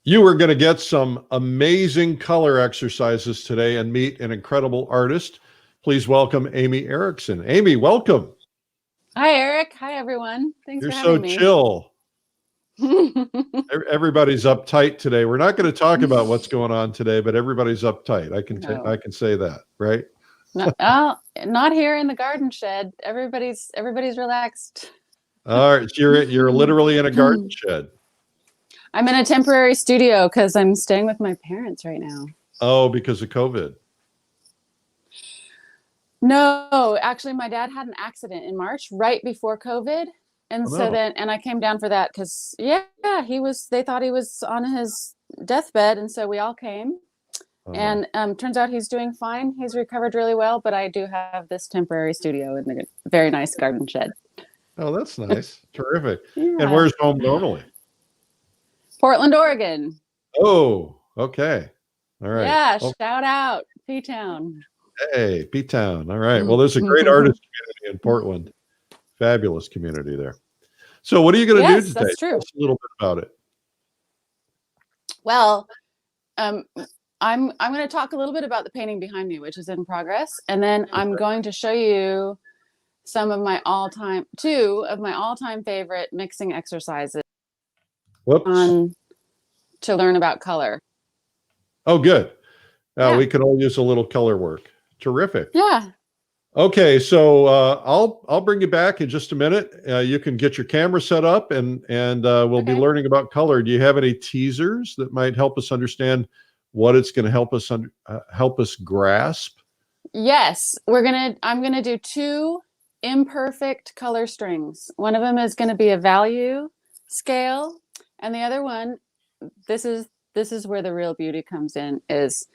You are going to get some amazing color exercises today and meet an incredible artist. Please welcome Aimee Erickson. Aimee, welcome. Hi, Eric. Hi, everyone. Thanks for having me. You're so chill. Everybody's uptight today. We're not going to talk about what's going on today, but everybody's uptight. I can say that, right? Not here in the garden shed. Everybody's relaxed. All right, you're literally in a garden shed. I'm in a temporary studio because I'm staying with my parents right now. Oh, because of COVID? No, actually, my dad had an accident in March, right before COVID. And I came down for that because, they thought he was on his deathbed. And so we all came. Oh. And turns out he's doing fine. He's recovered really well. But I do have this temporary studio in the very nice garden shed. Oh, that's nice. Terrific. Yeah. And where's home normally? Portland, Oregon. Oh, okay. All right. Yeah, shout out P-Town. Hey, P-Town. All right. Well, there's a great artist community in Portland. Fabulous community there. So what are you going to do today? That's true. Tell us a little bit about it. Well, I'm going to talk a little bit about the painting behind me, which is in progress. And then I'm going to show you some of my two of my all-time favorite mixing exercises. To learn about color. Oh, good. We could all use a little color work. Terrific. Yeah. Okay, so I'll bring you back in just a minute. You can get your camera set up, and we'll be learning about color. Do you have any teasers that might help us understand what it's going to help us grasp? Yes, I'm gonna do two imperfect color strings. One of them is going to be a value scale. And the other one, this is where the real beauty comes in, is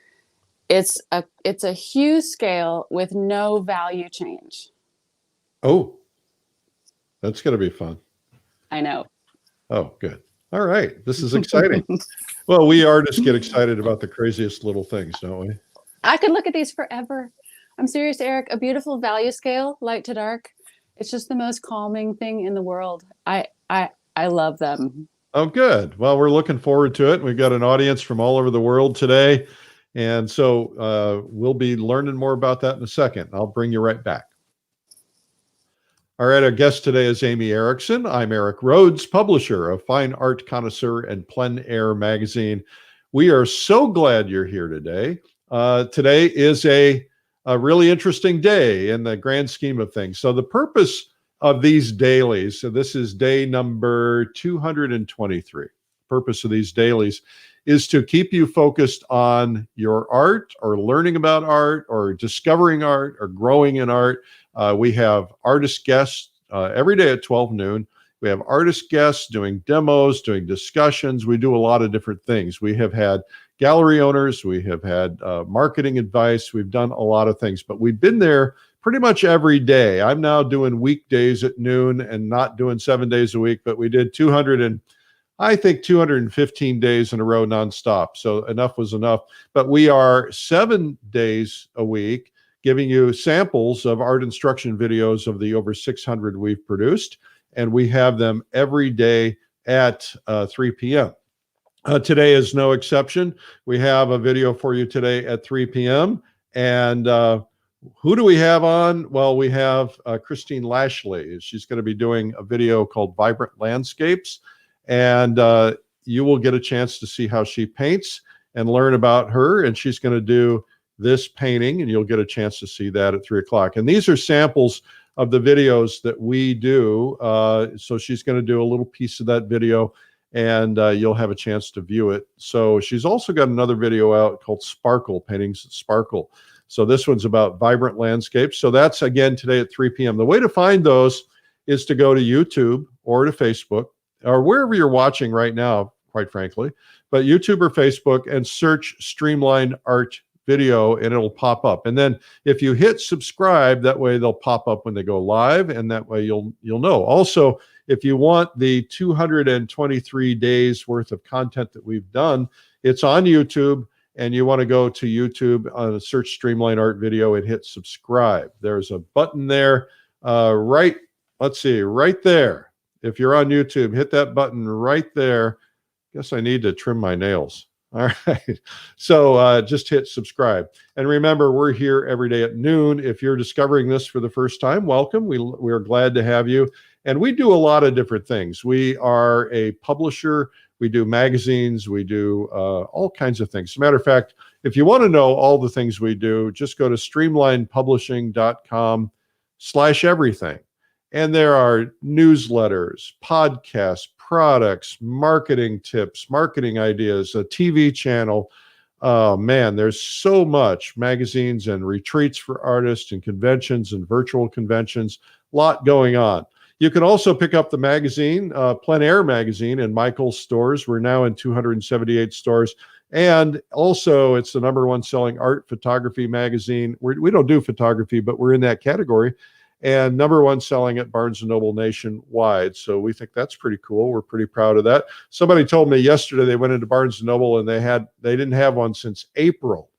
it's a hue scale with no value change. Oh, that's going to be fun. I know. Oh, good. All right. This is exciting. Well, we artists get excited about the craziest little things, don't we? I could look at these forever. I'm serious, Eric. A beautiful value scale, light to dark. It's just the most calming thing in the world. I love them. Oh, good. Well, we're looking forward to it. We've got an audience from all over the world today. And so we'll be learning more about that in a second. I'll bring you right back. All right. Our guest today is Aimee Erickson. I'm Eric Rhoads, publisher of Fine Art Connoisseur and Plein Air magazine. We are so glad you're here today. Today is a really interesting day in the grand scheme of things. So the purpose of these dailies, so this is day number 223. Purpose of these dailies is to keep you focused on your art, or learning about art, or discovering art, or growing in art. We have artist guests every day at 12 noon. We have artist guests doing demos, doing discussions. We do a lot of different things. We have had gallery owners. We have had marketing advice. We've done a lot of things, but we've been there pretty much every day. I'm now doing weekdays at noon and not doing 7 days a week, but we did 215 days in a row nonstop. So enough was enough. But we are 7 days a week giving you samples of art instruction videos of the over 600 we've produced. And we have them every day at 3 p.m. Today is no exception. We have a video for you today at 3 p.m. And who do we have on? Well, we have Christine Lashley. She's going to be doing a video called Vibrant Landscapes. And you will get a chance to see how she paints and learn about her. And she's going to do this painting, and you'll get a chance to see that at 3 o'clock. And these are samples of the videos that we do. So she's going to do a little piece of that video, and you'll have a chance to view it. So she's also got another video out called Sparkle, Paintings that Sparkle. So this one's about vibrant landscapes. So that's, again, today at 3 p.m. The way to find those is to go to YouTube or to Facebook, or wherever you're watching right now, quite frankly, but YouTube or Facebook, and search Streamline Art Video, and it'll pop up. And then if you hit subscribe, that way they'll pop up when they go live, and that way you'll know. Also, if you want the 223 days worth of content that we've done, it's on YouTube, and you want to go to YouTube, search Streamline Art Video and hit subscribe. There's a button there, right there. If you're on YouTube, hit that button right there. Guess I need to trim my nails. All right. So just hit subscribe. And remember, we're here every day at noon. If you're discovering this for the first time, welcome. We are glad to have you. And we do a lot of different things. We are a publisher. We do magazines. We do all kinds of things. As a matter of fact, if you want to know all the things we do, just go to streamlinepublishing.com/everything. And there are newsletters, podcasts, products, marketing tips, marketing ideas, a TV channel. Oh man, there's so much. Magazines and retreats for artists and conventions and virtual conventions. A lot going on. You can also pick up the magazine, Plein Air magazine, in Michael's stores. We're now in 278 stores. And also, it's the #1 selling art photography magazine. We don't do photography, but we're in that category. And #1 selling at Barnes & Noble nationwide. So we think that's pretty cool. We're pretty proud of that. Somebody told me yesterday they went into Barnes & Noble and they didn't have one since April.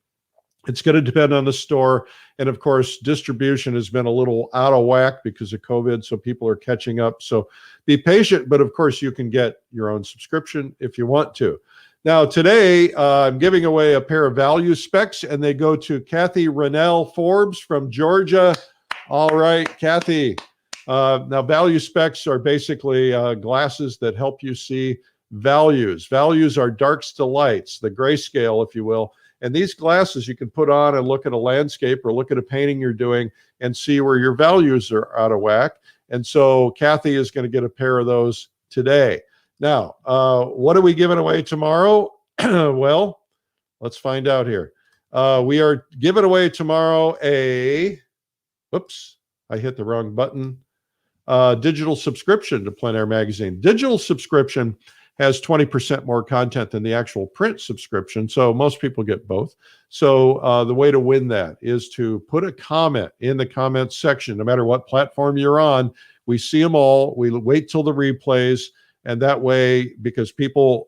It's going to depend on the store. And of course, distribution has been a little out of whack because of COVID. So people are catching up. So be patient. But of course, you can get your own subscription if you want to. Now, today, I'm giving away a pair of value specs, and they go to Kathy Rennell Forbes from Georgia. All right, Kathy. Now, value specs are basically glasses that help you see values. Values are darks to lights, the grayscale, if you will. And these glasses you can put on and look at a landscape or look at a painting you're doing and see where your values are out of whack. And so Kathy is going to get a pair of those today. Now, what are we giving away tomorrow? Well, let's find out here. We are giving away tomorrow whoops, I hit the wrong button. Digital subscription to Plein Air magazine. Digital subscription has 20% more content than the actual print subscription. So most people get both. So the way to win that is to put a comment in the comments section, no matter what platform you're on. We see them all. We wait till the replays. And that way, because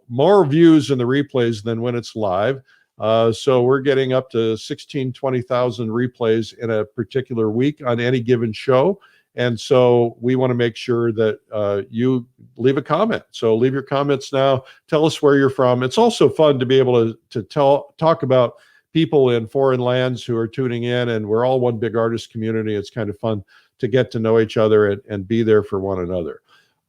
more views in the replays than when it's live. So we're getting up to 16, 20,000 replays in a particular week on any given show. And so we want to make sure that you leave a comment. So leave your comments now. Tell us where you're from. It's also fun to be able to talk about people in foreign lands who are tuning in, and we're all one big artist community. It's kind of fun to get to know each other and be there for one another.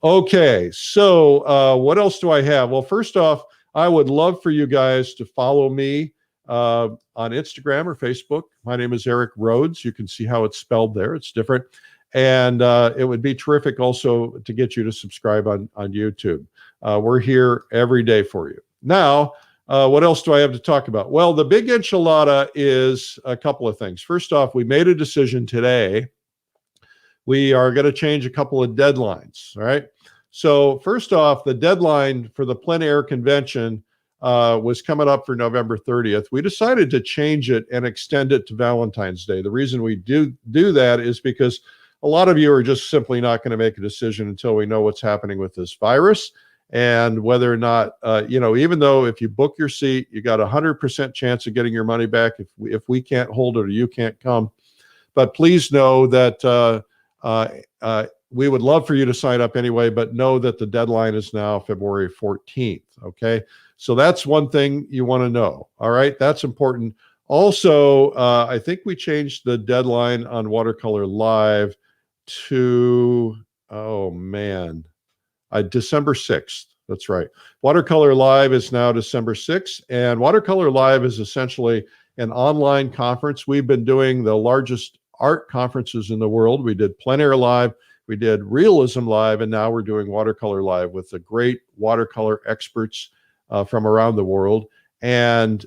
Okay, so what else do I have? Well, first off, I would love for you guys to follow me on Instagram or Facebook. My name is Eric Rhoads. You can see how it's spelled there. It's different. And it would be terrific also to get you to subscribe on YouTube. We're here every day for you. Now, what else do I have to talk about? Well, the big enchilada is a couple of things. First off, we made a decision today. We are going to change a couple of deadlines, all right? So first off, the deadline for the Plein Air convention was coming up for November 30th. We decided to change it and extend it to Valentine's Day. The reason we do that is because a lot of you are just simply not going to make a decision until we know what's happening with this virus and whether or not, even though if you book your seat, you got 100% chance of getting your money back if we can't hold it or you can't come. But please know that we would love for you to sign up anyway, but know that the deadline is now February 14th, okay? So that's one thing you want to know, all right? That's important. Also, I think we changed the deadline on Watercolor Live to, December 6th. That's right. Watercolor Live is now December 6th, and Watercolor Live is essentially an online conference. We've been doing the largest art conferences in the world. We did Plein Air Live, we did Realism Live, and now we're doing Watercolor Live with the great watercolor experts from around the world. And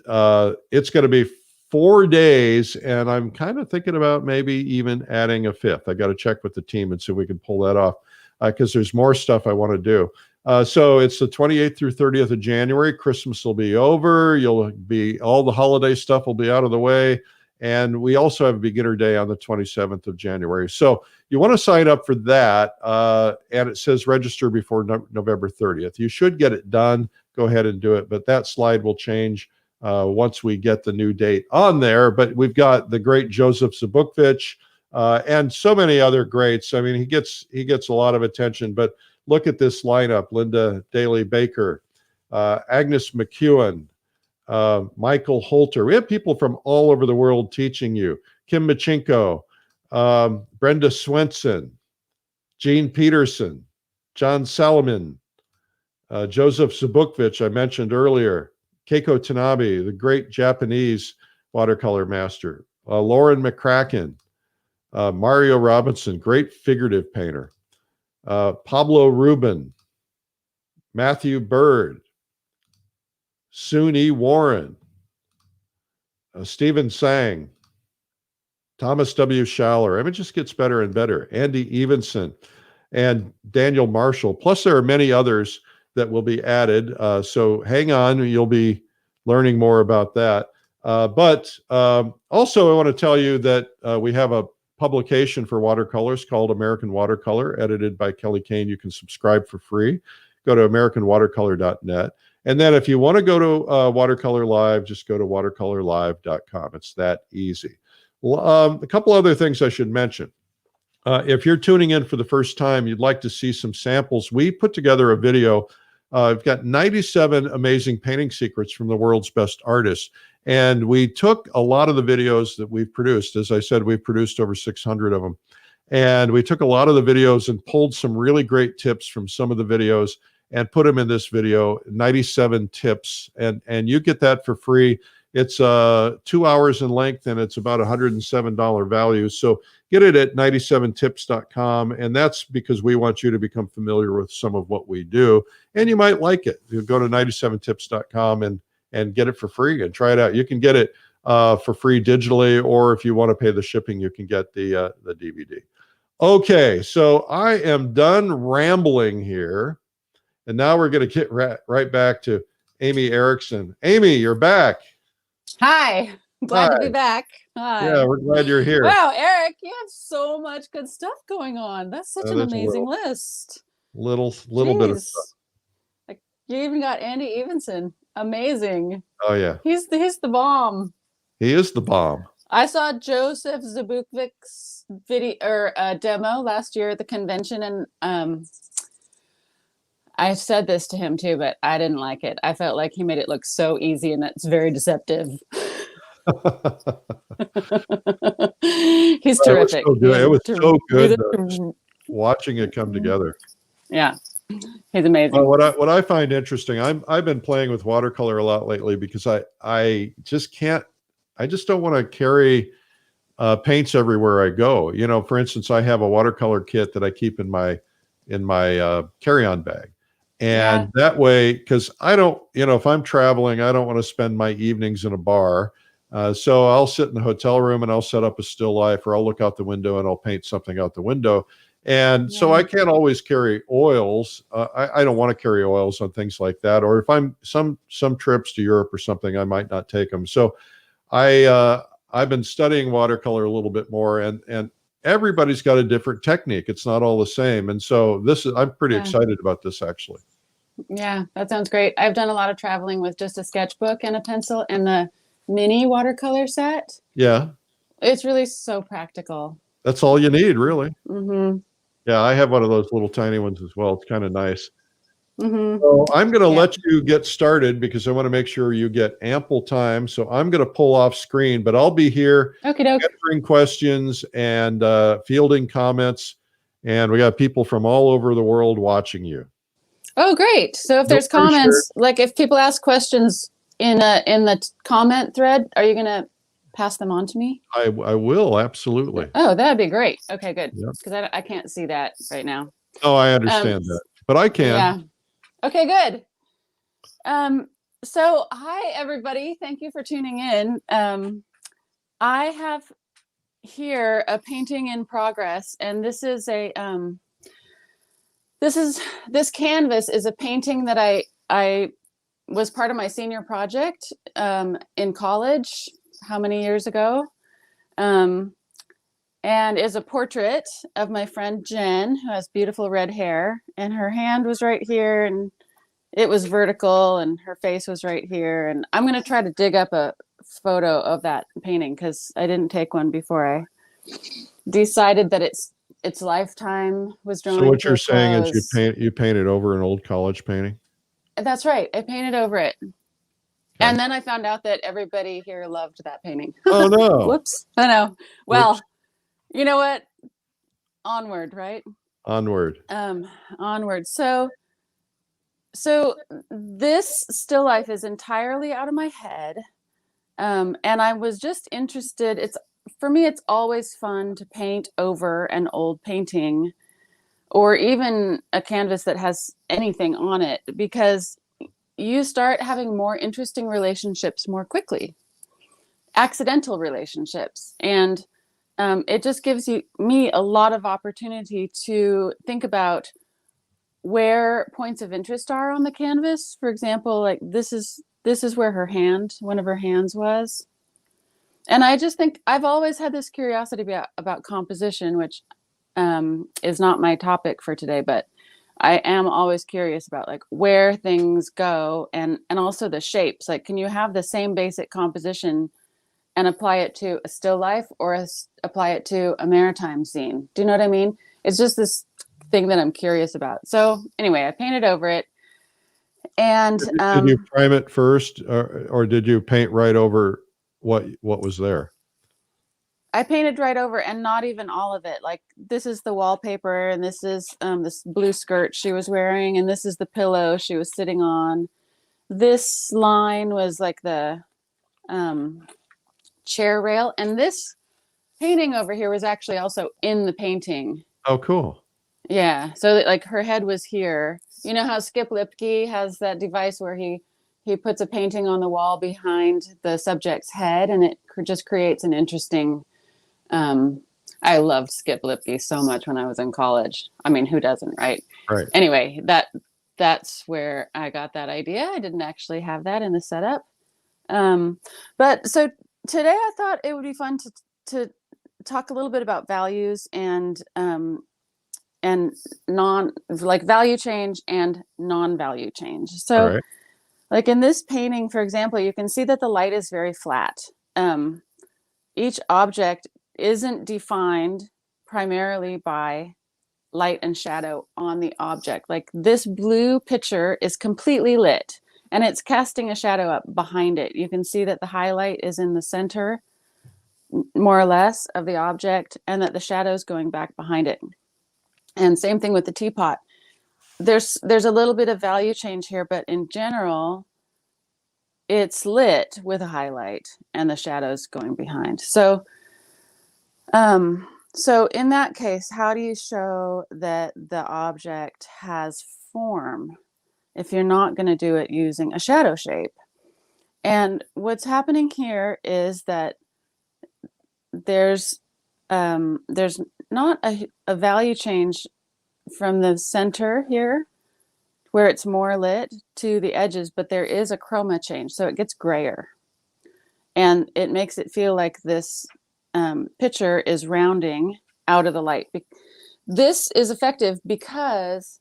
it's going to be 4 days, and I'm kind of thinking about maybe even adding a fifth. I got to check with the team and see if we can pull that off because there's more stuff I want to do. So it's the 28th through 30th of January. Christmas will be over. All the holiday stuff will be out of the way. And we also have a beginner day on the 27th of January. So you want to sign up for that. And it says register before November 30th. You should get it done. Go ahead and do it. But that slide will change once we get the new date on there. But we've got the great Joseph ZBUKVIC and so many other greats. I mean, he gets a lot of attention. But look at this lineup: Linda Daly Baker, Agnes McEwen, Michael Holter. We have people from all over the world teaching you. Kim Machinko, Brenda Swenson, Gene Peterson, John Salomon, Joseph ZBUKVIC, I mentioned earlier, KEIKO TANABE, the great Japanese watercolor master, Lauren McCracken, Mario Robinson, great figurative painter, Pablo Rubin, Matthew Bird, Soon Warren, Stephen Sang, Thomas W. Schaller. I mean, it just gets better and better. Andy Evenson and Daniel Marshall. Plus, there are many others that will be added. So hang on, you'll be learning more about that. But also, I want to tell you that we have a publication for watercolors called American Watercolor, edited by Kelly Kane. You can subscribe for free. Go to AmericanWatercolor.net. And then if you want to go to Watercolor Live, just go to watercolorlive.com. It's that easy. A couple other things I should mention. If you're tuning in for the first time, you'd like to see some samples. We put together a video. I've got 97 amazing painting secrets from the world's best artists. And we took a lot of the videos that we've produced. As I said, we've produced over 600 of them. And we took a lot of the videos and pulled some really great tips from some of the videos and put them in this video, 97 tips. And you get that for free. It's 2 hours in length, and it's about $107 value. So get it at 97tips.com. And that's because we want you to become familiar with some of what we do. And you might like it. You go to 97tips.com and get it for free and try it out. You can get it for free digitally, or if you want to pay the shipping, you can get the DVD. Okay, so I am done rambling here. And now we're going to get right back to Aimee Erickson. Aimee, you're back. Hi, glad to be back. Hi. Yeah, we're glad you're here. Wow, Eric, you have so much good stuff going on. That's such an amazing list. Little bit of stuff. Like, you even got Andy Evenson. Amazing. Oh yeah, he's the bomb. He is the bomb. I saw Joseph ZBUKVIC's video or demo last year at the convention, and I said this to him too, but I didn't like it. I felt like he made it look so easy, and that's very deceptive. He's terrific. It was so good watching it come together. Yeah, he's amazing. What I find interesting, I've been playing with watercolor a lot lately because I just don't want to carry paints everywhere I go. You know, for instance, I have a watercolor kit that I keep in my carry-on bag. And that way, because I don't, if I'm traveling, I don't want to spend my evenings in a bar. So I'll sit in the hotel room and I'll set up a still life, or I'll look out the window and I'll paint something out the window. And so I can't always carry oils. I don't want to carry oils on things like that. Or if I'm some trips to Europe or something, I might not take them. So I've been studying watercolor a little bit more, and everybody's got a different technique. It's not all the same. And so I'm pretty excited about this, actually. Yeah, that sounds great. I've done a lot of traveling with just a sketchbook and a pencil and the mini watercolor set. Yeah. It's really so practical. That's all you need, really. Mm-hmm. Yeah, I have one of those little tiny ones as well. It's kind of nice. Mm-hmm. So I'm going to let you get started because I want to make sure you get ample time. So I'm going to pull off screen, but I'll be here answering questions and fielding comments. And we got people from all over the world watching you. Oh, great. So if there's comments, like if people ask questions in the comment thread, are you going to pass them on to me? I will, absolutely. Oh, that'd be great. Okay, good. Because I can't see that right now. Oh, I understand that. But I can. Yeah. Okay, good. So hi, everybody. Thank you for tuning in. I have here a painting in progress, and this is this canvas is a painting that I was part of my senior project in college. How many years ago? And is a portrait of my friend Jen, who has beautiful red hair, and her hand was right here, and it was vertical, and her face was right here. And I'm going to try to dig up a photo of that painting because I didn't take one before I decided that its lifetime was drawing. So what you're saying is you painted over an old college painting? That's right. I painted over it. And then I found out that everybody here loved that painting. Oh no. Whoops. I know. Well, Whoops. you know what? Onward, right? Onward. Onward. So this still life is entirely out of my head. And I was just interested. For me, it's always fun to paint over an old painting or even a canvas that has anything on it, because you start having more interesting relationships more quickly, accidental relationships. And it just gives me a lot of opportunity to think about where points of interest are on the canvas. For example, like this is where one of her hands was. And I just think I've always had this curiosity about composition, which is not my topic for today, but I am always curious about like where things go and also the shapes. Like, can you have the same basic composition and apply it to a still life or apply it to a maritime scene? Do you know what I mean? It's just this thing that I'm curious about. So anyway, I painted over it. And did you prime it first, or did you paint right over what was there? I painted right over, and not even all of it. Like, this is the wallpaper, and this is this blue skirt she was wearing, and this is the pillow she was sitting on. This line was like the chair rail, and this painting over here was actually also in the painting. Oh, cool. Yeah, so like her head was here. You know how Skip Lipke has that device where he puts a painting on the wall behind the subject's head, and it just creates an interesting. I loved Skip Lipke so much when I was in college. I mean, who doesn't, right? Right. Anyway, that's where I got that idea. I didn't actually have that in the setup. But so today I thought it would be fun to talk a little bit about values and value change and non-value change. So like in this painting, for example, you can see that the light is very flat. Each object isn't defined primarily by light and shadow on the object. Like this blue picture is completely lit and it's casting a shadow up behind it. You can see that the highlight is in the center, more or less, of the object, and that the shadow is going back behind it. And same thing with the teapot. There's a little bit of value change here, but in general, it's lit with a highlight and the shadows going behind. So in that case, how do you show that the object has form if you're not going to do it using a shadow shape? And what's happening here is that there's not a value change from the center here, where it's more lit, to the edges, but there is a chroma change, so it gets grayer. And it makes it feel like this picture is rounding out of the light. This is effective because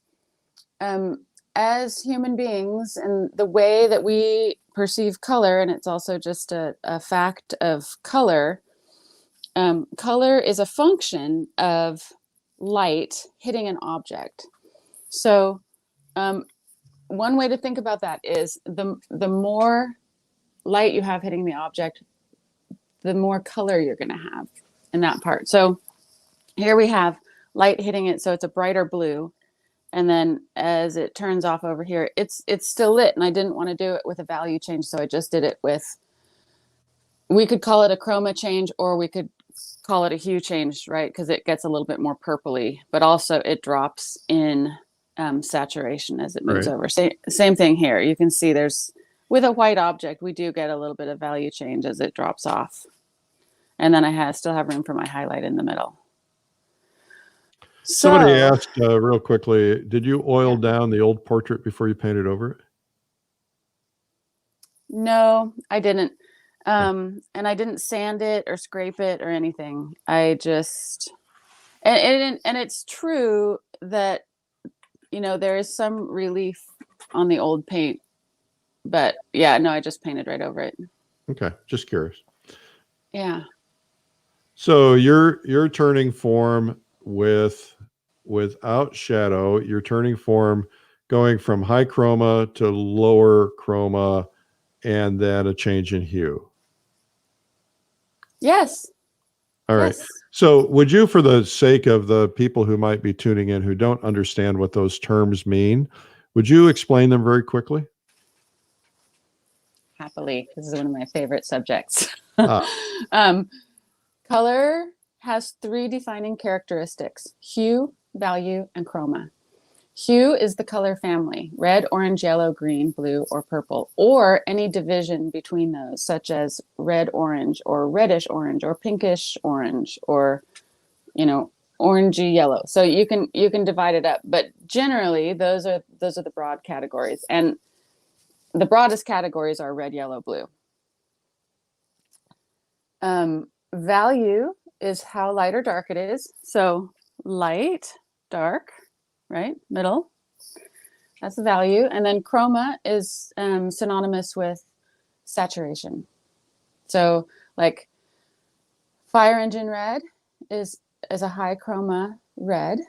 as human beings and the way that we perceive color, and it's also just a fact of color, color is a function of light hitting an object. So one way to think about that is the more light you have hitting the object, the more color you're going to have in that part. So here we have light hitting it, so it's a brighter blue. And then as it turns off over here, it's still lit. And I didn't want to do it with a value change, so I just did it with, we could call it a chroma change, or we could call it a hue change, right? Because it gets a little bit more purpley, but also it drops in saturation as it moves over. Same thing here. You can see with a white object, we do get a little bit of value change as it drops off. And then I still have room for my highlight in the middle. Somebody asked real quickly, did you oil down the old portrait before you painted over it? No, I didn't. And I didn't sand it or scrape it or anything. I just, and it's true that, there is some relief on the old paint, but yeah, no, I just painted right over it. Okay. Just curious. Yeah. So you're turning form without shadow. You're turning form going from high chroma to lower chroma, and then a change in hue. Yes. All right. Yes. So would you, for the sake of the people who might be tuning in who don't understand what those terms mean, would you explain them very quickly? Happily. This is one of my favorite subjects. Ah. Color has three defining characteristics: hue, value, and chroma. Hue is the color family: red, orange, yellow, green, blue, or purple, or any division between those, such as red orange or reddish orange or pinkish orange or, you know, orangey yellow. So you can divide it up, but generally those are the broad categories, and the broadest categories are red, yellow, blue. Value is how light or dark it is. So light, dark, right? Middle. That's the value. And then chroma is synonymous with saturation. So like fire engine red is a high chroma red.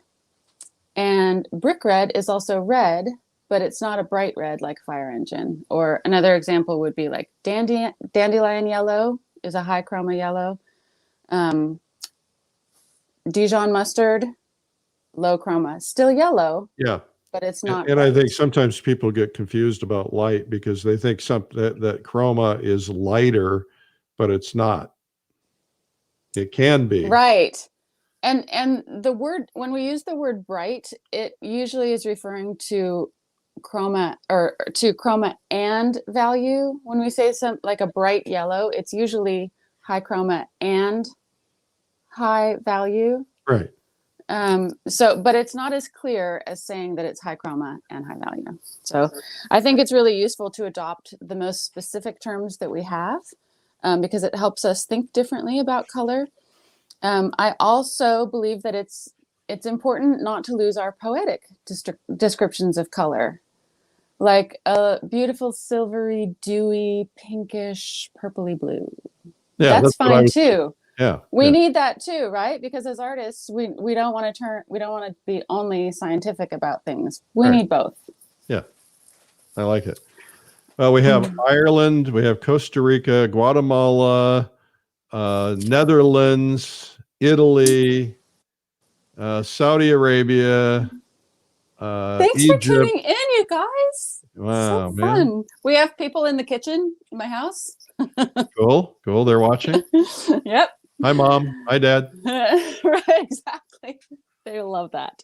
And brick red is also red, but it's not a bright red like fire engine. Or another example would be like dandelion yellow is a high chroma yellow. Dijon mustard, low chroma, still yellow. Yeah. But it's not. And I think sometimes people get confused about light because they think that chroma is lighter, but it's not. It can be. Right. And the word, when we use the word bright, it usually is referring to chroma or to chroma and value. When we say some like a bright yellow, it's usually high chroma and high value. Right. So, but it's not as clear as saying that it's high chroma and high value. So I think it's really useful to adopt the most specific terms that we have, because it helps us think differently about color. I also believe that it's important not to lose our poetic descriptions of color, like a beautiful silvery, dewy, pinkish, purpley blue. Yeah, that's fine too. Yeah, we need that too, right? Because as artists, we don't want to be only scientific about things. We need both. Yeah, I like it. Well, we have Ireland, we have Costa Rica, Guatemala, Netherlands, Italy, Saudi Arabia, Thanks Egypt. for tuning in, you guys. Wow, so fun. Man. We have people in the kitchen in my house. Cool. They're watching. Yep. Hi, Mom. Hi, Dad. Right, exactly. They love that.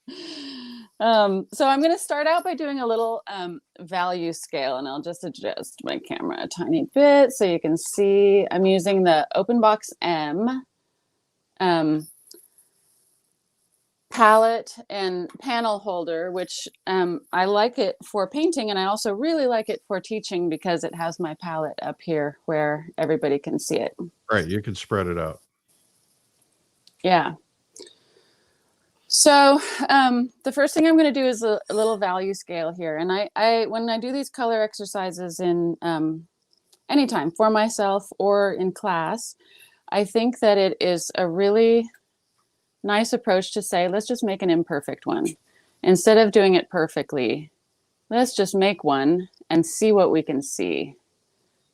So I'm going to start out by doing a little value scale, and I'll just adjust my camera a tiny bit so you can see. I'm using the OpenBox M palette and panel holder, which I like it for painting, and I also really like it for teaching because it has my palette up here where everybody can see it. Right, you can spread it out. Yeah. So the first thing I'm going to do is a little value scale here. And I when I do these color exercises in anytime for myself or in class, I think that it is a really nice approach to say, let's just make an imperfect one. Instead of doing it perfectly, let's just make one and see what we can see.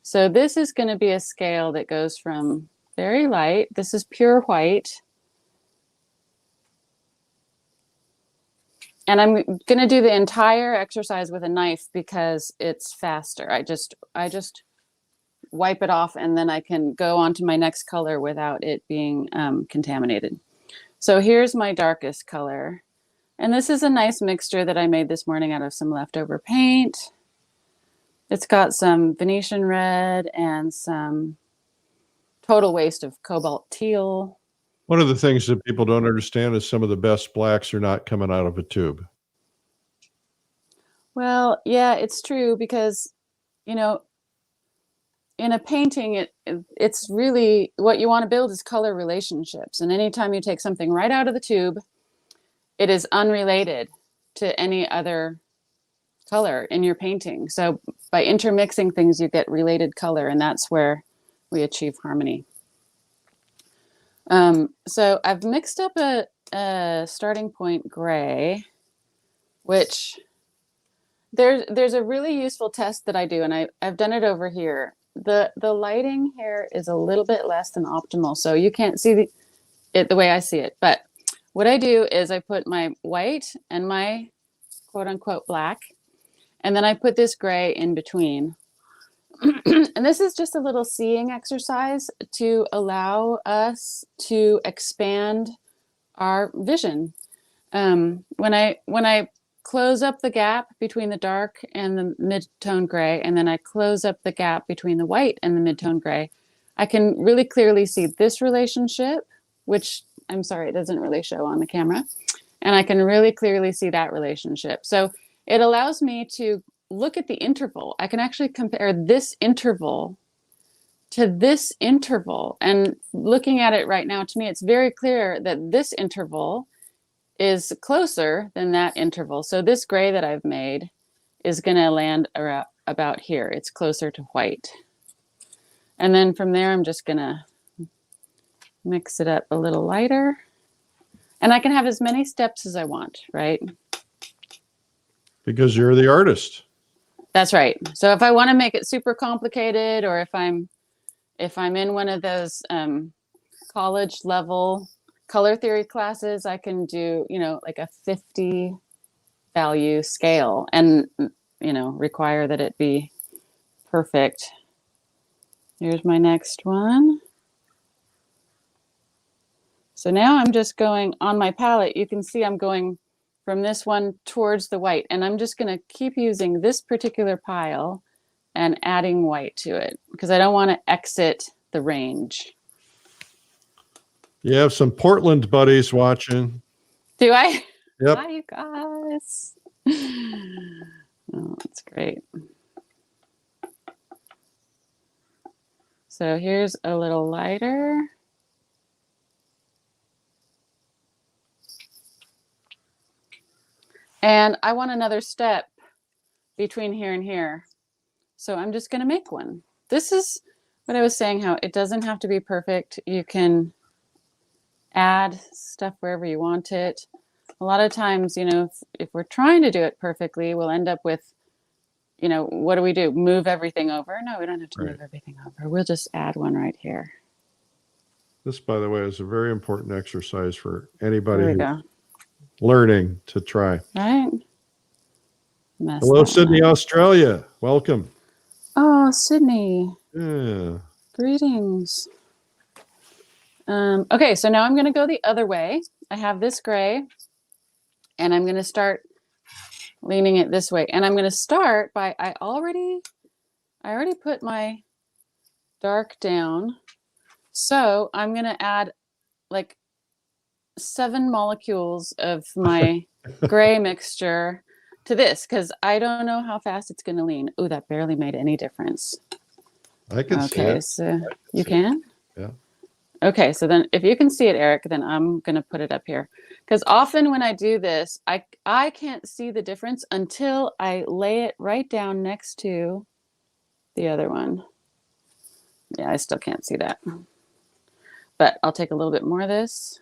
So this is going to be a scale that goes from very light. This is pure white. And I'm going to do the entire exercise with a knife because it's faster. I just wipe it off and then I can go on to my next color without it being contaminated. So here's my darkest color. And this is a nice mixture that I made this morning out of some leftover paint. It's got some Venetian red and some total waste of cobalt teal. One of the things that people don't understand is some of the best blacks are not coming out of a tube. Well, yeah, it's true because, you know, in a painting, it's really what you want to build is color relationships. And anytime you take something right out of the tube, it is unrelated to any other color in your painting. So by intermixing things, you get related color, and that's where we achieve harmony. So I've mixed up a starting point gray, which There's a really useful test that I do, and I've done it over here. The lighting here is a little bit less than optimal, so you can't see it the way I see it. But what I do is I put my white and my quote unquote black, and then I put this gray in between. And this is just a little seeing exercise to allow us to expand our vision. When I close up the gap between the dark and the mid-tone gray, and then I close up the gap between the white and the mid-tone gray, I can really clearly see this relationship, which I'm sorry, it doesn't really show on the camera. And I can really clearly see that relationship. So it allows me to look at the interval. I can actually compare this interval to this interval. And looking at it right now, to me, it's very clear that this interval is closer than that interval. So this gray that I've made is going to land around about here. It's closer to white. And then from there, I'm just going to mix it up a little lighter. And I can have as many steps as I want, right? Because you're the artist. That's right. So if I want to make it super complicated, or if I'm in one of those college level color theory classes, I can do, like a 50 value scale and, require that it be perfect. Here's my next one. So now I'm just going on my palette. You can see I'm going from this one towards the white, and I'm just going to keep using this particular pile and adding white to it because I don't want to exit the range. You have some Portland buddies watching. Do I? Yep. Hi, you guys. Oh, that's great. So here's a little lighter. And I want another step between here and here. So I'm just going to make one. This is what I was saying, how it doesn't have to be perfect. You can add stuff wherever you want it. A lot of times, if we're trying to do it perfectly, we'll end up with, what do? Move everything over? No, we don't have to move everything over. We'll just add one right here. This, by the way, is a very important exercise for anybody There we go. Learning to try. Right. Hello, Sydney, Australia. Welcome. Oh, Sydney. Yeah. Greetings. Okay, so now I'm going to go the other way. I have this gray, and I'm going to start leaning it this way. And I'm going to start by, I already put my dark down. So I'm going to add like 7 molecules of my gray mixture to this because I don't know how fast it's going to lean. Oh, that barely made any difference. I can see it. Okay, so you can? Yeah. Okay, so then if you can see it, Eric, then I'm going to put it up here. Because often when I do this, I can't see the difference until I lay it right down next to the other one. Yeah, I still can't see that. But I'll take a little bit more of this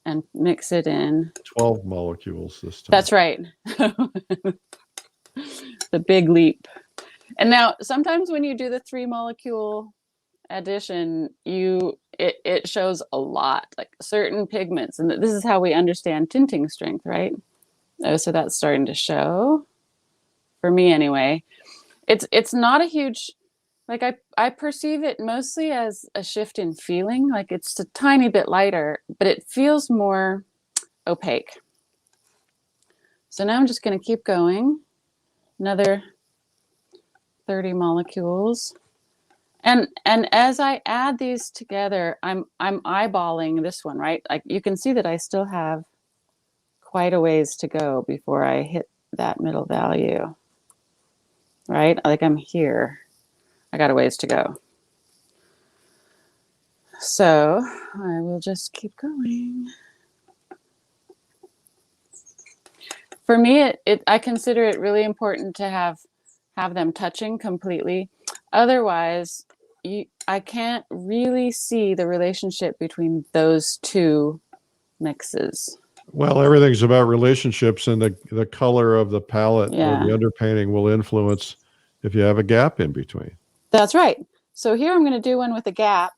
and mix it in. 12 molecules this time. That's right. The big leap. And now sometimes when you do the 3 molecule addition, it shows a lot, like certain pigments. And this is how we understand tinting strength, right? Oh, so that's starting to show for me anyway. It's not a huge, like I perceive it mostly as a shift in feeling, like it's a tiny bit lighter, but it feels more opaque. So now I'm just going to keep going. Another 30 molecules. And as I add these together, I'm eyeballing this one, right? Like you can see that I still have quite a ways to go before I hit that middle value, right? Like I'm here. I got a ways to go. So I will just keep going. For me, I consider it really important to have them touching completely. Otherwise, I can't really see the relationship between those 2 mixes. Well, everything's about relationships, and the color of the palette or Yeah. the underpainting will influence if you have a gap in between. That's right. So here I'm going to do one with a gap.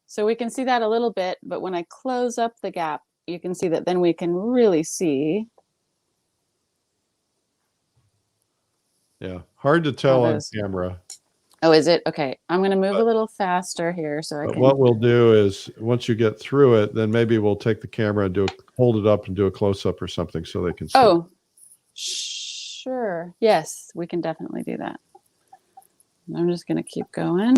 So we can see that a little bit, but when I close up the gap, you can see that then we can really see. Yeah, hard to tell on camera. Oh, is it? Okay, I'm going to move a little faster here so I But can. what we'll do is once you get through it, then maybe we'll take the camera and hold it up and do a close-up or something so they can see. Oh, sure. Yes, we can definitely do that. I'm just going to keep going.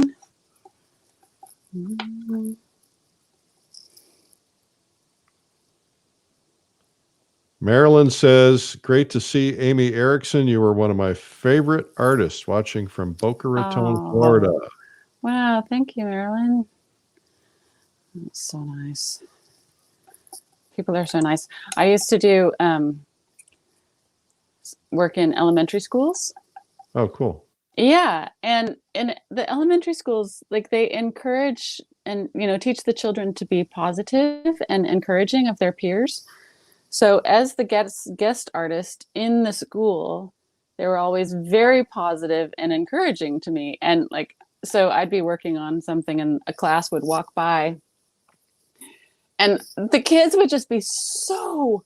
Marilyn says, great to see Aimee Erickson. You were one of my favorite artists watching from Boca Raton, Florida. Wow, thank you, Marilyn. That's so nice. People are so nice. I used to do work in elementary schools. Oh, cool. Yeah, and in the elementary schools, like they encourage and teach the children to be positive and encouraging of their peers. So as the guest artist in the school, they were always very positive and encouraging to me. And like, so I'd be working on something and a class would walk by and the kids would just be so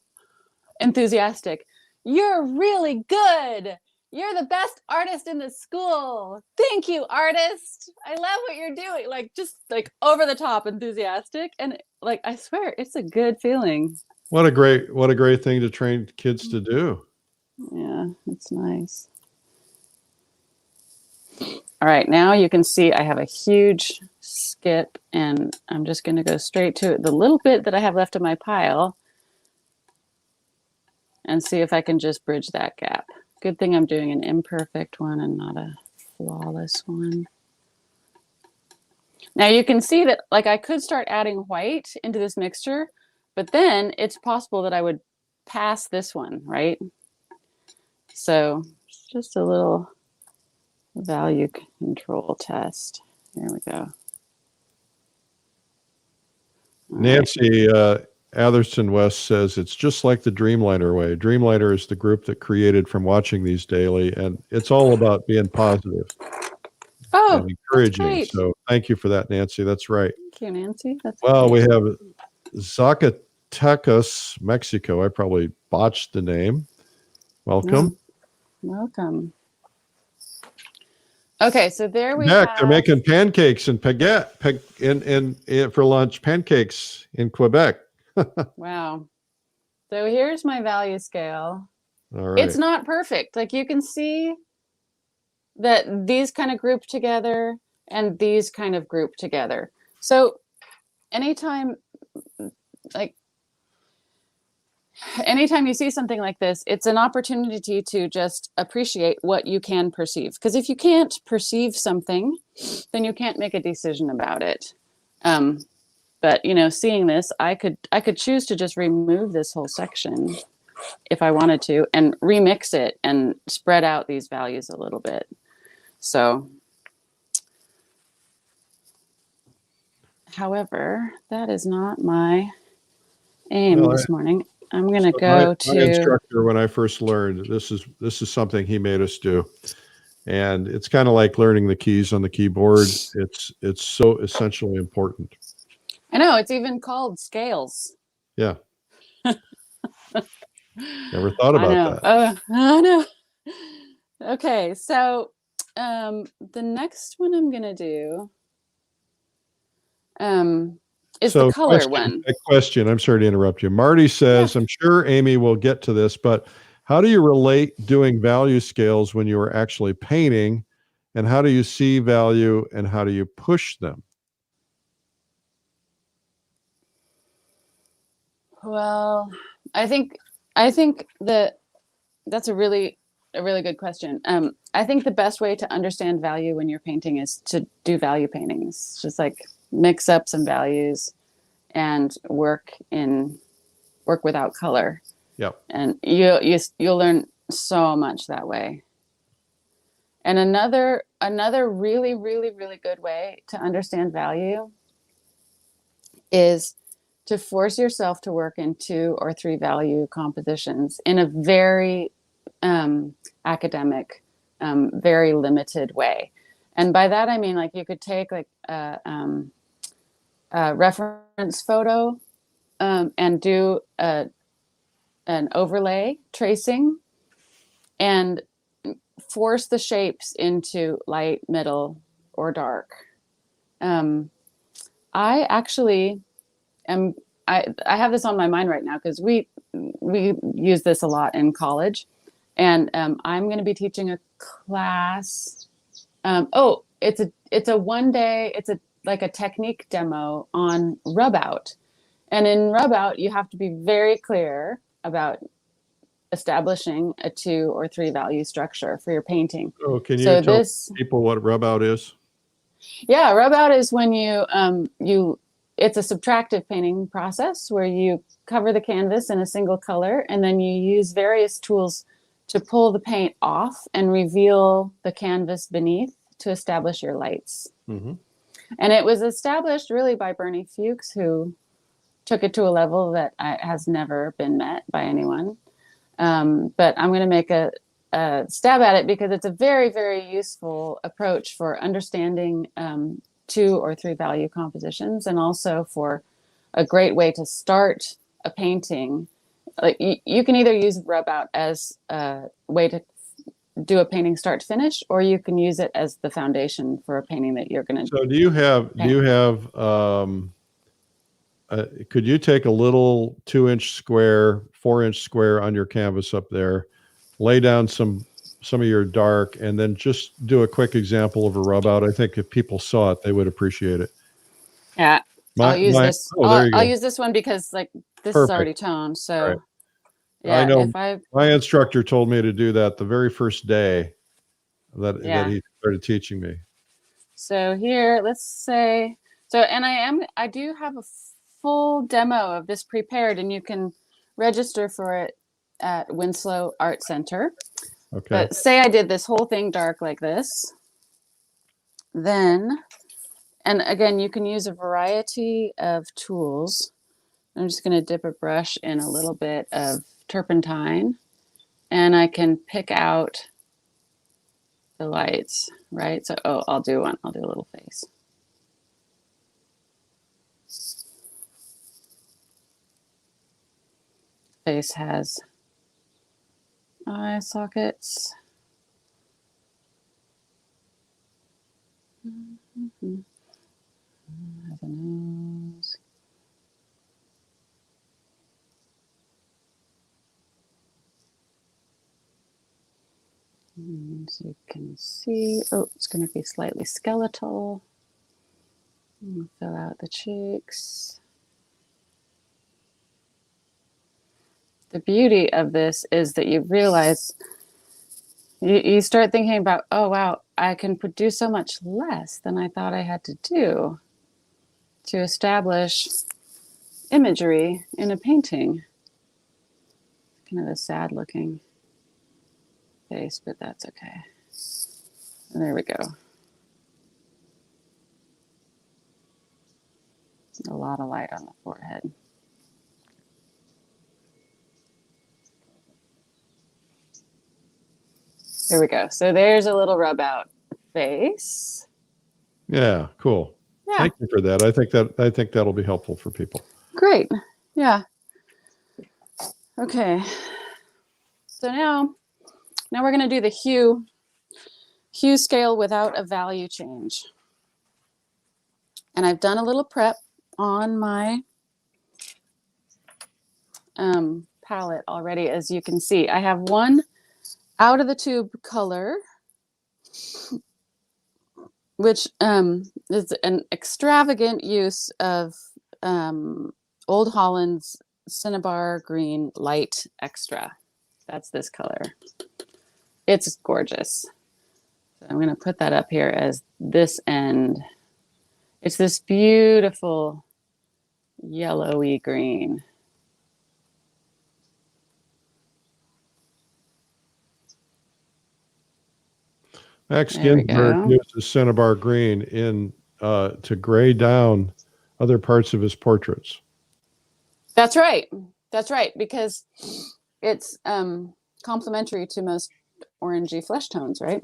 enthusiastic. You're really good. You're the best artist in the school. Thank you, artist. I love what you're doing. Like, just like over the top enthusiastic. And like, I swear it's a good feeling. What a great thing to train kids to do. Yeah, it's nice. All right, now you can see I have a huge skip and I'm just going to go straight to it. The little bit that I have left of my pile and see if I can just bridge that gap. Good thing I'm doing an imperfect one and not a flawless one. Now you can see that like I could start adding white into this mixture, but then it's possible that I would pass this one, right? So just a little value control test. Here we go. Nancy Atherton West says it's just like the Dreamliner way. Dreamliner is the group that created from watching these daily, and it's all about being positive and encouraging. So thank you for that, Nancy. That's right. Thank you, Nancy. That's well, great. We have Zacatecas, Mexico. I probably botched the name. Welcome. Welcome. Okay, so there we have. They're making pancakes and in for lunch. Pancakes in Quebec. Wow. So here's my value scale. All right. It's not perfect. Like you can see that these kind of group together and these kind of group together. So anytime you see something like this, it's an opportunity to just appreciate what you can perceive. Because if you can't perceive something, then you can't make a decision about it. But seeing this, I could choose to just remove this whole section if I wanted to and remix it and spread out these values a little bit. So, however, that is not my aim this morning. I'm going to go to my instructor when I first learned. This is something he made us do, and it's kind of like learning the keys on the keyboard. It's so essentially important. I know, it's even called scales. Yeah. Never thought about that. I know. Okay, so the next one I'm going to do is the color one. A question. I'm sorry to interrupt you. Marty says, I'm sure Aimee will get to this, but how do you relate doing value scales when you are actually painting, and how do you see value and how do you push them? Well, I think that's a really good question. I think the best way to understand value when you're painting is to do value paintings. Just like mix up some values and work without color. Yep. And you'll learn so much that way. And another really good way to understand value is to force yourself to work in 2 or 3 value compositions in a very academic, very limited way. And by that, I mean, like, you could take like a reference photo and do an overlay tracing and force the shapes into light, middle, or dark. I actually am, I have this on my mind right now because we use this a lot in college. And I'm going to be teaching a class. It's a 1 day, it's like a technique demo on rub out. And in rub out, you have to be very clear about establishing a 2 or 3 value structure for your painting. Oh, can you tell people what rub out is? Yeah, rub out is when it's a subtractive painting process where you cover the canvas in a single color and then you use various tools to pull the paint off and reveal the canvas beneath to establish your lights. Mm-hmm. And it was established really by Bernie Fuchs, who took it to a level that has never been met by anyone. But I'm going to make a stab at it because it's a very, very useful approach for understanding 2 or 3 value compositions, and also for a great way to start a painting. Like you can either use rub out as a way to do a painting start to finish, or you can use it as the foundation for a painting that you're going to. So do you have could you take a little 2-inch square, 4-inch square on your canvas up there, lay down some of your dark, and then just do a quick example of a rub out? I think if people saw it, they would appreciate it. Yeah. I'll use this. I'll use this one because like this Perfect. is already toned. So right. yeah, I know my instructor told me to do that the very first day that he started teaching me. So here, let's say, and I do have a full demo of this prepared, and you can register for it at Winslow Art Center. Okay. But say I did this whole thing dark like this, then, and again, you can use a variety of tools. I'm just going to dip a brush in a little bit of turpentine, and I can pick out the lights, right? So, I'll do one. I'll do a little face. Face has eye sockets. Mm-hmm. Has a nose. As you can see, it's going to be slightly skeletal. Fill out the cheeks. The beauty of this is that you realize, you start thinking about, oh, wow, I can do so much less than I thought I had to do to establish imagery in a painting. Kind of a sad looking face, but that's okay. There we go. A lot of light on the forehead. There we go. So there's a little rub out face. Yeah, cool. Yeah. Thank you for that. I think that'll be helpful for people. Great. Yeah. Okay. So now we're going to do the hue scale without a value change. And I've done a little prep on my palette already, as you can see. I have one out of the tube color, which is an extravagant use of Old Holland's Cinnabar Green Light Extra. That's this color. It's gorgeous. So I'm going to put that up here as this end. It's this beautiful yellowy green. Max Ginsberg uses Cinnabar Green to gray down other parts of his portraits. That's right. That's right, because it's complementary to most orangey flesh tones, right?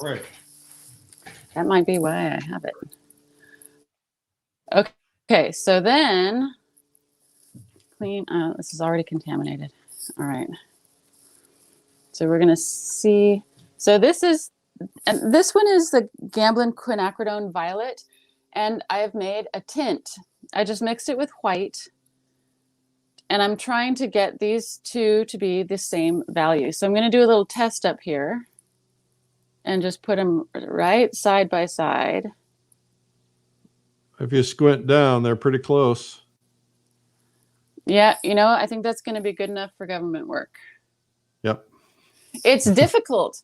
Right. That might be why I have it. Okay, so then clean. This is already contaminated. All right. So we're gonna see. So this is, and this one is the Gamblin quinacridone violet, and I've made a tint. I just mixed it with white, and I'm trying to get these two to be the same value. So I'm going to do a little test up here and just put them right side by side. If you squint down, they're pretty close. Yeah, you know, I think that's going to be good enough for government work. Yep. It's difficult.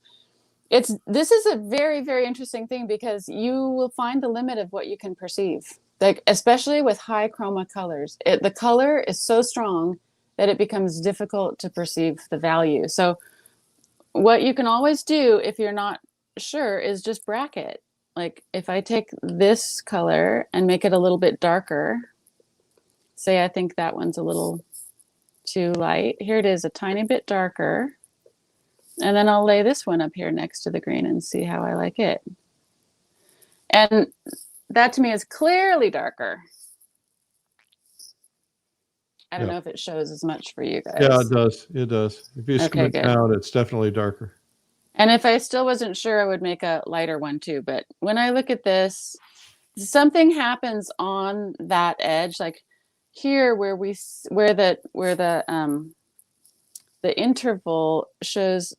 This is a very, very interesting thing, because you will find the limit of what you can perceive. Like, especially with high chroma colors, the color is so strong that it becomes difficult to perceive the value. So what you can always do if you're not sure is just bracket. Like, if I take this color and make it a little bit darker, say I think that one's a little too light. Here it is, a tiny bit darker. And then I'll lay this one up here next to the green and see how I like it. And that to me is clearly darker. I don't know if it shows as much for you guys. Yeah, it does. It does. If you squint good. down, it's definitely darker. And if I still wasn't sure, I would make a lighter one too. But when I look at this, something happens on that edge, like here where the interval shows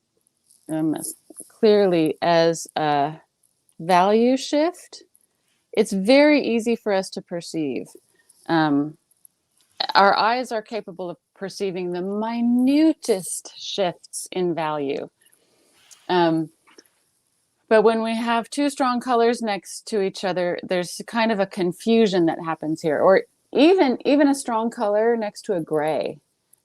clearly as a value shift. It's very easy for us to perceive. Our eyes are capable of perceiving the minutest shifts in value. But when we have two strong colors next to each other, there's kind of a confusion that happens here. Or even a strong color next to a gray.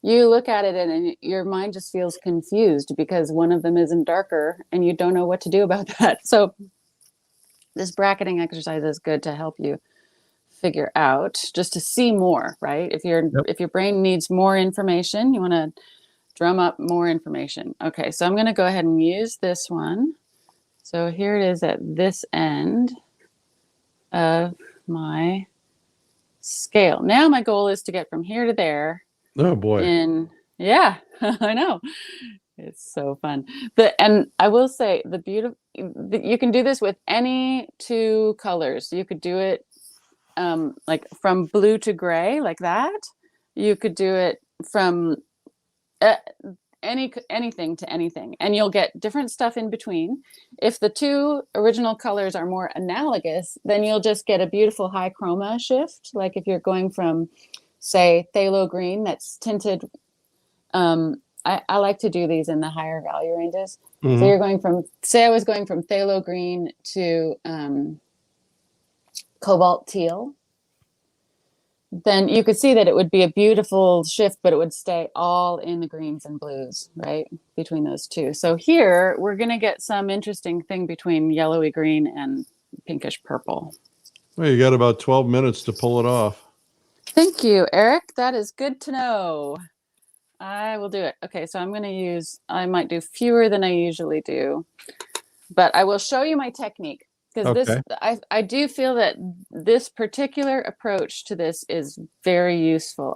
You look at it and your mind just feels confused because one of them isn't darker and you don't know what to do about that. So this bracketing exercise is good to help you figure out, just to see more, right? If your brain needs more information, you want to drum up more information. Okay, so I'm going to go ahead and use this one. So here it is at this end of my scale. Now my goal is to get from here to there. Oh boy. Yeah, I know. It's so fun. And I will say you can do this with any two colors. You could do it like from blue to gray, like that. You could do it from anything to anything, and you'll get different stuff in between. If the two original colors are more analogous, then you'll just get a beautiful high chroma shift. Like if you're going from, say, phthalo green that's tinted. I like to do these in the higher value ranges. Mm-hmm. So you're going from, say I was going from phthalo green to cobalt teal, then you could see that it would be a beautiful shift, but it would stay all in the greens and blues, right, between those two. So here we're going to get some interesting thing between yellowy green and pinkish purple. Well, you got about 12 minutes to pull it off. Thank you, Eric. That is good to know. I will do it. Okay, so I'm going to use, I might do fewer than I usually do, but I will show you my technique. Because I do feel that this particular approach to this is very useful.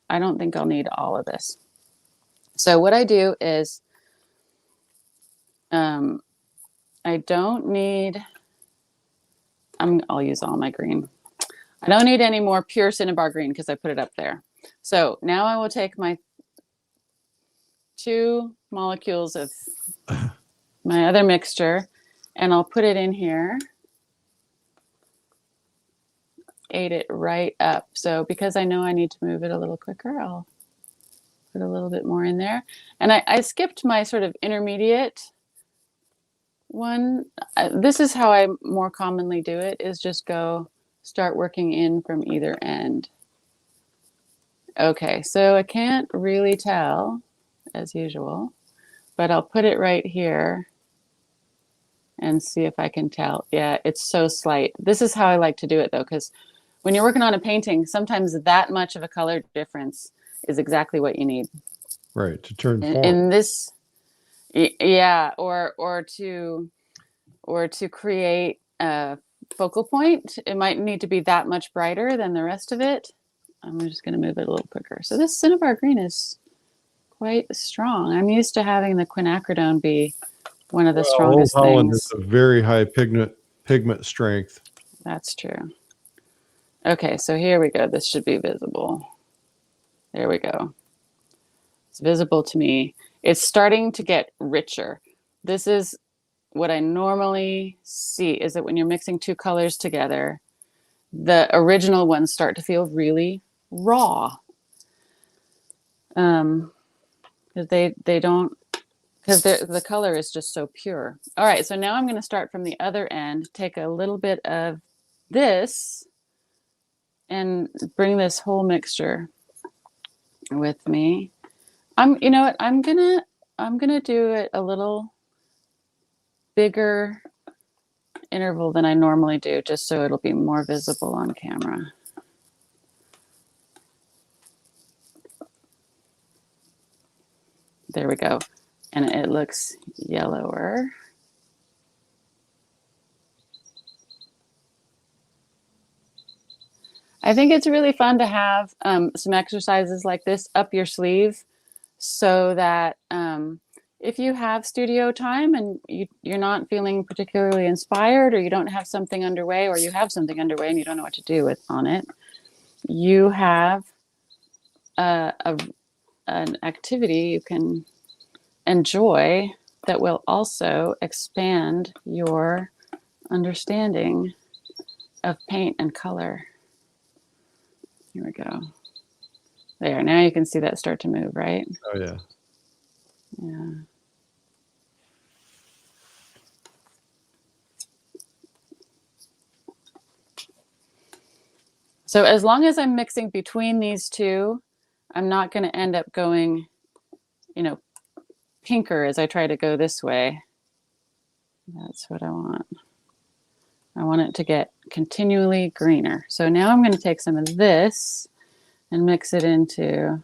I don't think I'll need all of this. So what I do is, I don't need, I'll use all my green. I don't need any more pure cinnabar green because I put it up there. So now I will take my 2 molecules of my other mixture, and I'll put it in here, ate it right up. So because I know I need to move it a little quicker, I'll put a little bit more in there. And I skipped my sort of intermediate one. This is how I more commonly do it, is just start working in from either end. Okay, so I can't really tell as usual, but I'll put it right here and see if I can tell. Yeah, it's so slight. This is how I like to do it though, because when you're working on a painting, sometimes that much of a color difference is exactly what you need. Right, to turn form. In this, yeah, or to create a focal point, it might need to be that much brighter than the rest of it. I'm just going to move it a little quicker. So this cinnabar green is quite strong. I'm used to having the quinacridone be one of the strongest Old Holland things. has a very high pigment strength. That's true. Okay, so here we go. This should be visible. There we go. It's visible to me. It's starting to get richer. This is what I normally see, is that when you're mixing two colors together, the original ones start to feel really raw. Because they don't, because the color is just so pure. All right, so now I'm going to start from the other end, take a little bit of this and bring this whole mixture with me. You know what, I'm gonna do it a little bigger interval than I normally do, just so it'll be more visible on camera. There we go. And it looks yellower. I think it's really fun to have some exercises like this up your sleeve, so that if you have studio time and you're not feeling particularly inspired, or you don't have something underway, or you have something underway and you don't know what to do on it, you have an activity you can enjoy that will also expand your understanding of paint and color. Here we go. There, now you can see that start to move, right? Oh, yeah. Yeah. So as long as I'm mixing between these two, I'm not going to end up going, you know, pinker as I try to go this way. That's what I want. I want it to get continually greener. So now I'm going to take some of this and mix it into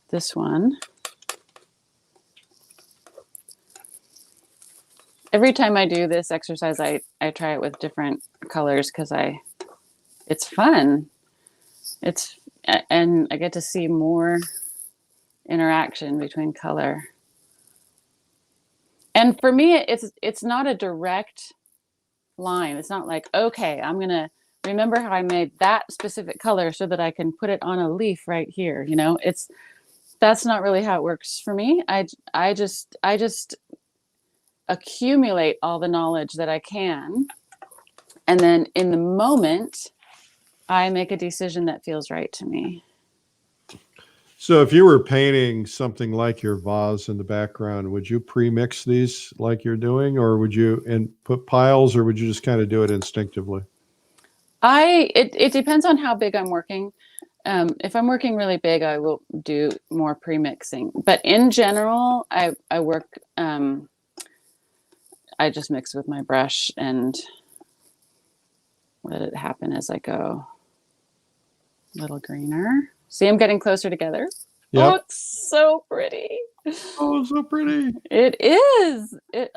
this one. Every time I do this exercise, I try it with different colors because it's fun. And I get to see more interaction between color. And for me, it's not a direct line. It's not like, okay, I'm going to remember how I made that specific color so that I can put it on a leaf right here. You know, that's not really how it works for me. I just accumulate all the knowledge that I can. And then in the moment, I make a decision that feels right to me. So if you were painting something like your vase in the background, would you pre-mix these like you're doing, or would you put piles, or would you just kind of do it instinctively? It depends on how big I'm working. If I'm working really big, I will do more pre-mixing. But in general, I work, I just mix with my brush and let it happen as I go. A little greener. See, I'm getting closer together. Yep. Oh, it's so pretty. Oh, so pretty. It is. I'm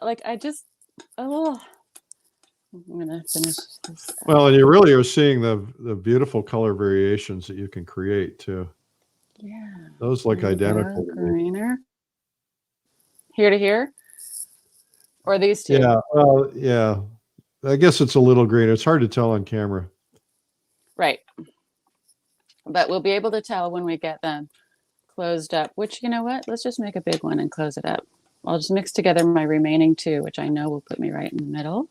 gonna finish this. Well, and you really are seeing the beautiful color variations that you can create too. Yeah. Those look identical. Greener. Here to here? Or these two? Yeah. Well, yeah. I guess it's a little greener. It's hard to tell on camera. Right. But we'll be able to tell when we get them closed up, which, you know what? Let's just make a big one and close it up. I'll just mix together my remaining two, which I know will put me right in the middle.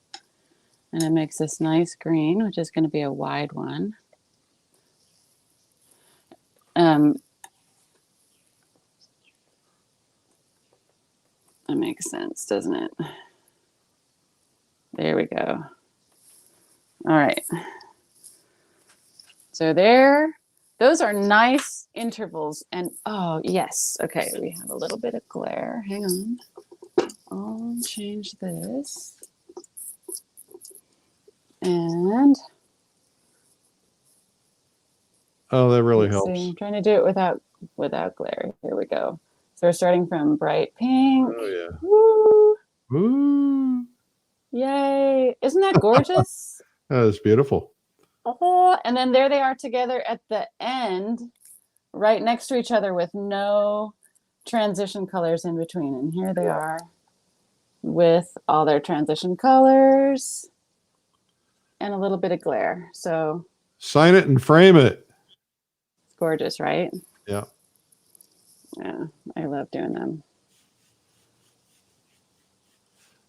And it makes this nice green, which is going to be a wide one. That makes sense, doesn't it? There we go. All right. So those are nice intervals. And oh, yes. Okay, we have a little bit of glare. Hang on. I'll change this. And Oh, that really Let's see. helps. I'm trying to do it without glare. Here we go. So we're starting from bright pink. Oh, yeah. Woo! Ooh, Yay! Isn't that gorgeous? that is beautiful. Oh, and then there they are together at the end, right next to each other with no transition colors in between. And here they are with all their transition colors and a little bit of glare. So Sign it and frame it. it's gorgeous, right? Yeah. Yeah, I love doing them.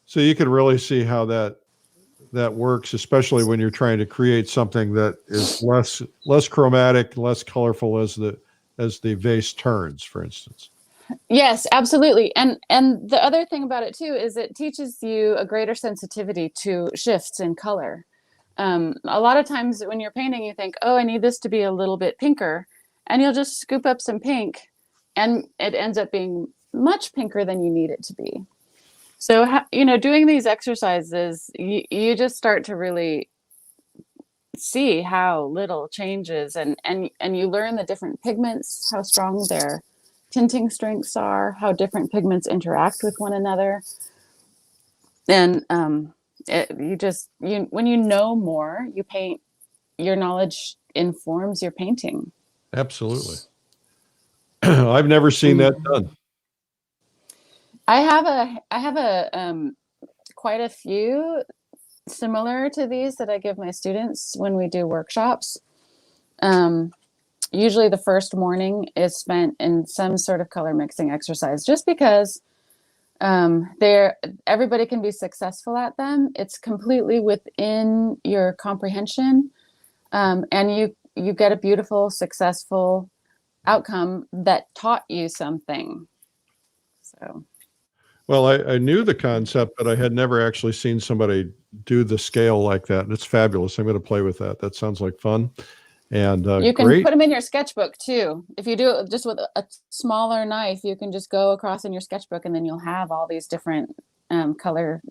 So you can really see how that works, especially when you're trying to create something that is less chromatic, less colorful as the vase turns, for instance. Yes, absolutely. And the other thing about it too is it teaches you a greater sensitivity to shifts in color. A lot of times when you're painting, you think, oh, I need this to be a little bit pinker, and you'll just scoop up some pink, and it ends up being much pinker than you need it to be. So, doing these exercises, you just start to really see how little changes, and you learn the different pigments, how strong their tinting strengths are, how different pigments interact with one another. And when you know more, you paint, your knowledge informs your painting. Absolutely. I've never seen that done. I have a quite a few similar to these that I give my students when we do workshops. Usually the first morning is spent in some sort of color mixing exercise, just because everybody can be successful at them. It's completely within your comprehension, and you get a beautiful, successful outcome that taught you something. So. Well, I knew the concept, but I had never actually seen somebody do the scale like that. And it's fabulous. I'm going to play with that. That sounds like fun. And you can great. put them in your sketchbook too. If you do it just with a smaller knife, you can just go across in your sketchbook, and then you'll have all these different color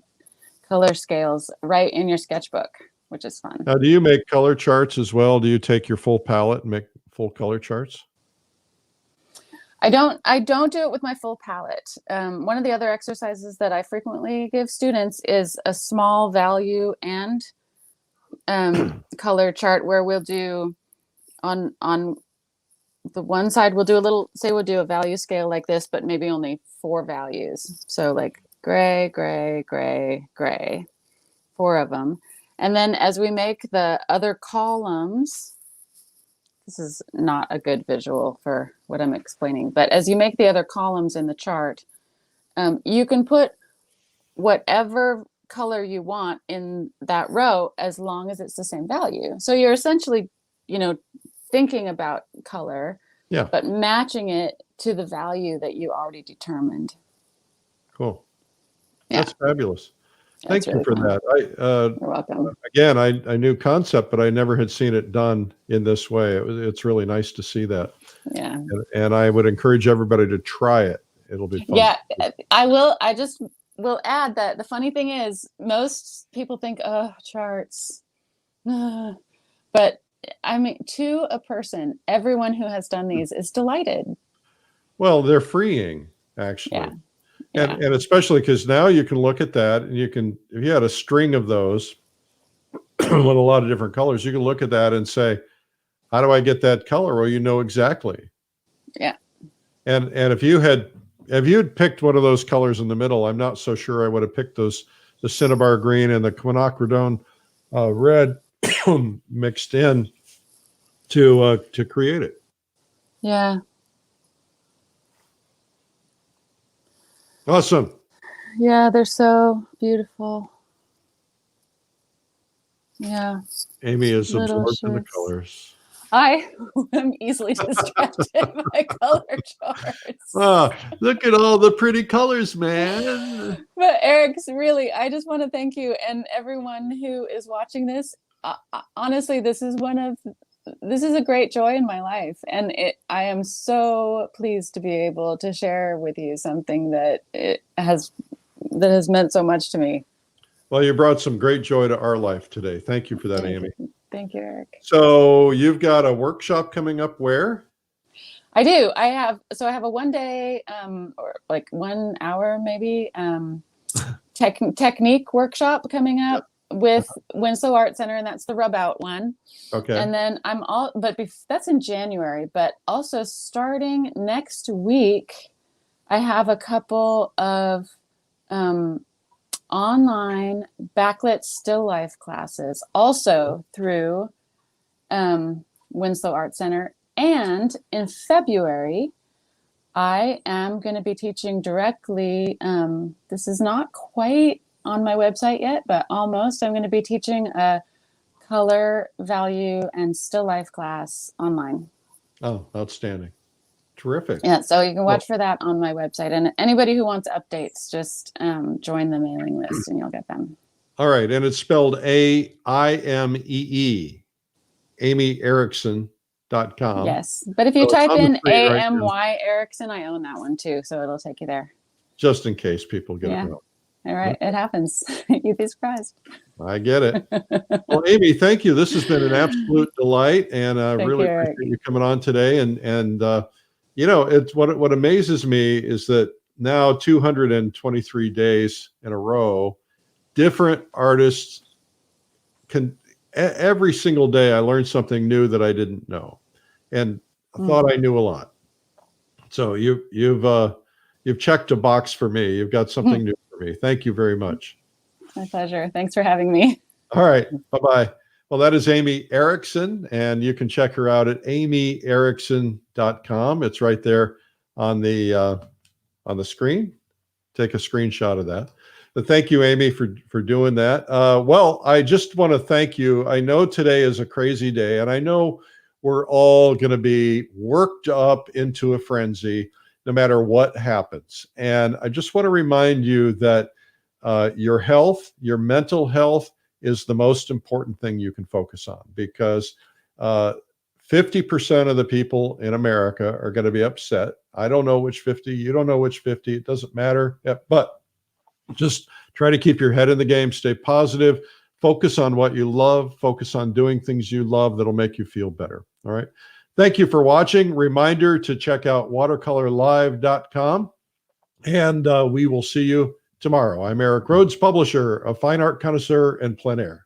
scales right in your sketchbook, which is fun. Now, do you make color charts as well? Do you take your full palette and make full color charts? I don't do it with my full palette. One of the other exercises that I frequently give students is a small value and color chart, where we'll do on the one side, we'll do a value scale like this, but maybe only 4 values. So like gray, gray, gray, gray, 4 of them. And then as we make the other columns, this is not a good visual for what I'm explaining, but as you make the other columns in the chart, you can put whatever color you want in that row as long as it's the same value. So you're essentially, thinking about color, but matching it to the value that you already determined. Cool. Yeah. That's fabulous. Thank you really for fun. that. You're welcome. Again, I knew concept, but I never had seen it done in this way. It's really nice to see that. Yeah. And I would encourage everybody to try it. It'll be fun. Yeah, I will. I just will add that the funny thing is, most people think, oh, charts. But I mean, to a person, everyone who has done these is delighted. Well, they're freeing, actually. Yeah. And especially because now you can look at that, and if you had a string of those with a lot of different colors, you can look at that and say, how do I get that color? Well, you know exactly. Yeah. And if you had picked one of those colors in the middle, I'm not so sure I would have picked the cinnabar green and the quinacridone red mixed in to create it. Yeah. Awesome. Yeah, they're so beautiful. Yeah. Aimee is Little absorbed in the shirts. colors. I am easily distracted by color charts. Look at all the pretty colors, man. But Eric, really, I just want to thank you and everyone who is watching this. Honestly, this is a great joy in my life, and I am so pleased to be able to share with you something that has meant so much to me. Well, you brought some great joy to our life today. Thank you for that, Aimee. Thank you, Eric. So you've got a workshop coming up where? I do. I have a 1 day, or like 1 hour maybe, technique workshop coming up with Winslow Art Center, and that's the rub out one. Okay. And then that's in January, but also starting next week, I have a couple of online backlit still life classes also through Winslow Art Center. And in February, I am going to be teaching directly. This is not quite on my website yet, but almost. I'm going to be teaching a color, value, and still life class online. Oh, outstanding. Terrific. Yeah, so you can watch for that on my website. And anybody who wants updates, just join the mailing list and you'll get them. All right. And it's spelled AIMEE, AimeenErickson.com. Yes. But if you type in AMY Erickson, I own that one too. So it'll take you there. Just in case people get it wrong. All right. It happens. You'd be surprised. I get it. Well, Aimee, thank you. This has been an absolute delight. And I really appreciate you coming on today. And you know, it's what amazes me is that now 223 days in a row, different artists can every single day I learned something new that I didn't know, and I thought I knew a lot. So you've checked a box for me. You've got something new for me. Thank you very much. My pleasure. Thanks for having me. All right. Bye-bye. Well, that is Aimee Erickson, and you can check her out at AimeenErickson.com. It's right there on the screen. Take a screenshot of that. But thank you, Aimee, for doing that. Well, I just want to thank you. I know today is a crazy day, and I know we're all going to be worked up into a frenzy no matter what happens. And I just want to remind you that your health, your mental health, is the most important thing you can focus on, because 50% of the people in America are going to be upset. I don't know which 50, you don't know which 50, it doesn't matter. But just try to keep your head in the game, stay positive, focus on what you love, focus on doing things you love that'll make you feel better. All right. Thank you for watching. Reminder to check out watercolorlive.com, and we will see you tomorrow. I'm Eric Rhoads, publisher of Fine Art Connoisseur and Plein Air.